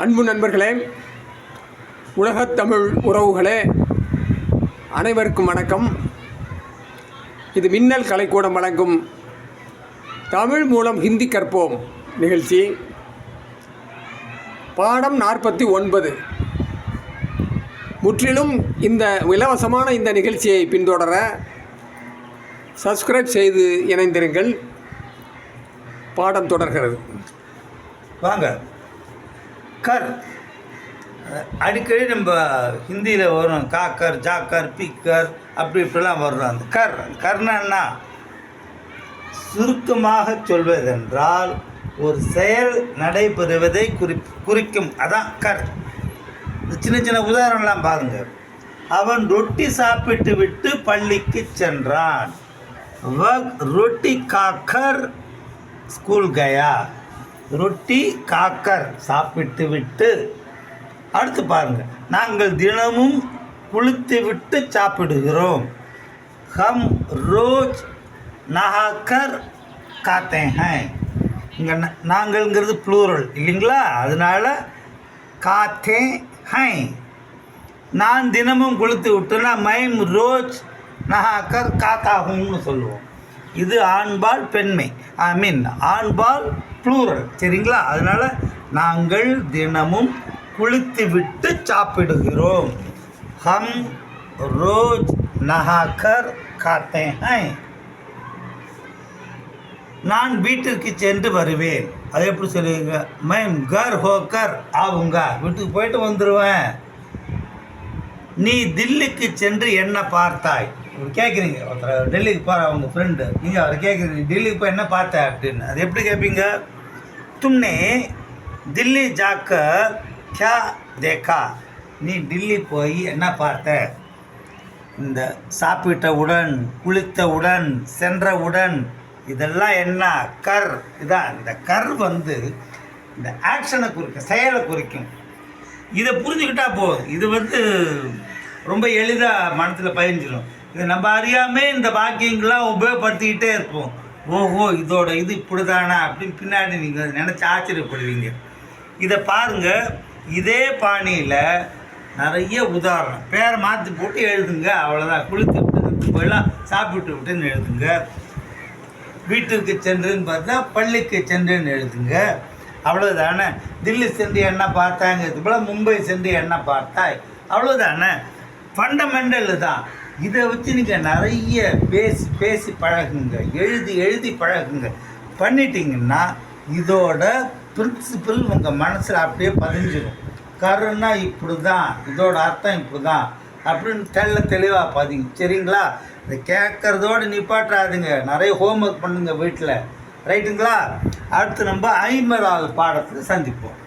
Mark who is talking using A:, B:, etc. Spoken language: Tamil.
A: அன்பு நண்பர்களே, உலகத் தமிழ் உறவுகளே, அனைவருக்கும் வணக்கம். இது மின்னல் கலைக்கூடம் வழங்கும் தமிழ் மூலம் ஹிந்தி கற்போம் நிகழ்ச்சி. பாடம் 49. முற்றிலும் இந்த இலவசமான இந்த நிகழ்ச்சியை பின்தொடர சப்ஸ்கிரைப் செய்து இணைந்திருங்கள். பாடம் தொடர்கிறது.
B: வாங்க. கர் அடிக்கடி நம்ம ஹிந்தியில் வரும். காக்கர், ஜாக்கர், பிக்கர் அப்படி இப்படிலாம் வரும். அந்த கர்னா சுருக்கமாக சொல்வதென்றால் ஒரு செயல் நடைபெறுவதை குறிக்கும். அதான் கர். சின்ன சின்ன உதாரணம்லாம் பாருங்க. அவன் ரொட்டி சாப்பிட்டு விட்டு பள்ளிக்கு சென்றான். ரொட்டி காக்கர் ஸ்கூல் கயா. ரொட்டி காக்கர் சாப்பிட்டு விட்டு. அடுத்து பாருங்க, நாங்கள் தினமும் குளித்து விட்டு சாப்பிடுகிறோம். ஹம் ரோஜ் நஹாக்கர் காத்தே ஹேன். இங்கே நாங்கள்ங்கிறது ப்ளூரல் இல்லைங்களா, அதனால் காத்தே ஹேன். நான் தினமும் குளித்து விட்டுனா மைம் ரோஜ் நஹாக்கர் காத்தாகும்னு சொல்லுவோம். இது ஆண்பால் பெண்மை, ஆண்பால் ப்ளூரல், சரிங்களா? அதனால் நாங்கள் தினமும் குளித்து விட்டு சாப்பிடுகிறோம். ஹம் ரோஜ் நஹாக்கர் காத்தே ஹேன். நான் வீட்டிற்கு சென்று வருவேன். அது எப்படி சொல்லுவீங்க? மைம் கர் ஹோக்கர் ஆவுங்க. வீட்டுக்கு போயிட்டு வந்துடுவேன். நீ தில்லிக்கு சென்று என்ன பார்த்தாய்? கேட்குறீங்க. ஒருத்தர் டெல்லிக்கு போகிற அவங்க ஃப்ரெண்டு, நீங்கள் அவரை கேட்குறீங்க டெல்லிக்கு போய் என்ன பார்த்த அப்படின்னு. அது எப்படி கேட்பீங்க? தும்னே தில்லி ஜாக்கர் கியா தேக்கா. நீ டில்லி போய் என்ன பார்த்த? இந்த சாப்பிட்டவுடன், குளித்தவுடன், சென்றவுடன், இதெல்லாம் என்ன? கர். இதான் இந்த கர் இந்த ஆக்ஷனை குறிக்கும், செயலை குறிக்கும். இதை புரிஞ்சுக்கிட்டா போதும். இது ரொம்ப எளிதாக மனசில் பதிஞ்சிடும். இதை நம்ம அறியாமே இந்த வாக்கியங்கள்லாம் உபயோகப்படுத்திக்கிட்டே இருப்போம். ஓஹோ, இதோட இது இப்படி தானா அப்படின்னு பின்னாடி நீங்கள் நினச்சி ஆச்சரியப்படுவீங்க. இதை பாருங்கள். இதே பாணியில் நிறைய உதாரணம் பேரை மாற்றி போட்டு எழுதுங்க. அவ்வளோதான். குளித்து விட்டு போயெல்லாம் சாப்பிட்டு விட்டுன்னு எழுதுங்க. வீட்டுக்கு சென்றுன்னு பார்த்தா பள்ளிக்கு சென்றுன்னு எழுதுங்க. அவ்வளோதானே. தில்லி சென்று என்ன பார்த்தாங்க, இது போல் மும்பை சென்று என்ன பார்த்தாய், அவ்வளோதானே. ஃபண்டமெண்டல் தான். இதை வச்சு நீங்கள் நிறைய பேசி பழகுங்க, எழுதி பழகுங்க. பண்ணிட்டீங்கன்னா இதோட பிரின்சிபிள் உங்கள் மனசில் அப்படியே பதிஞ்சிடும். கருன்னா இப்படி தான், இதோட அர்த்தம் இப்படி தான் அப்படின்னு தெளிவாக பதிங்க, சரிங்களா? இதை கேட்குறதோடு நிப்பாட்டாதுங்க. நிறைய ஹோம்ஒர்க் பண்ணுங்க வீட்டில், ரைட்டுங்களா? அடுத்து நம்ம 50வது பாடத்தில் சந்திப்போம்.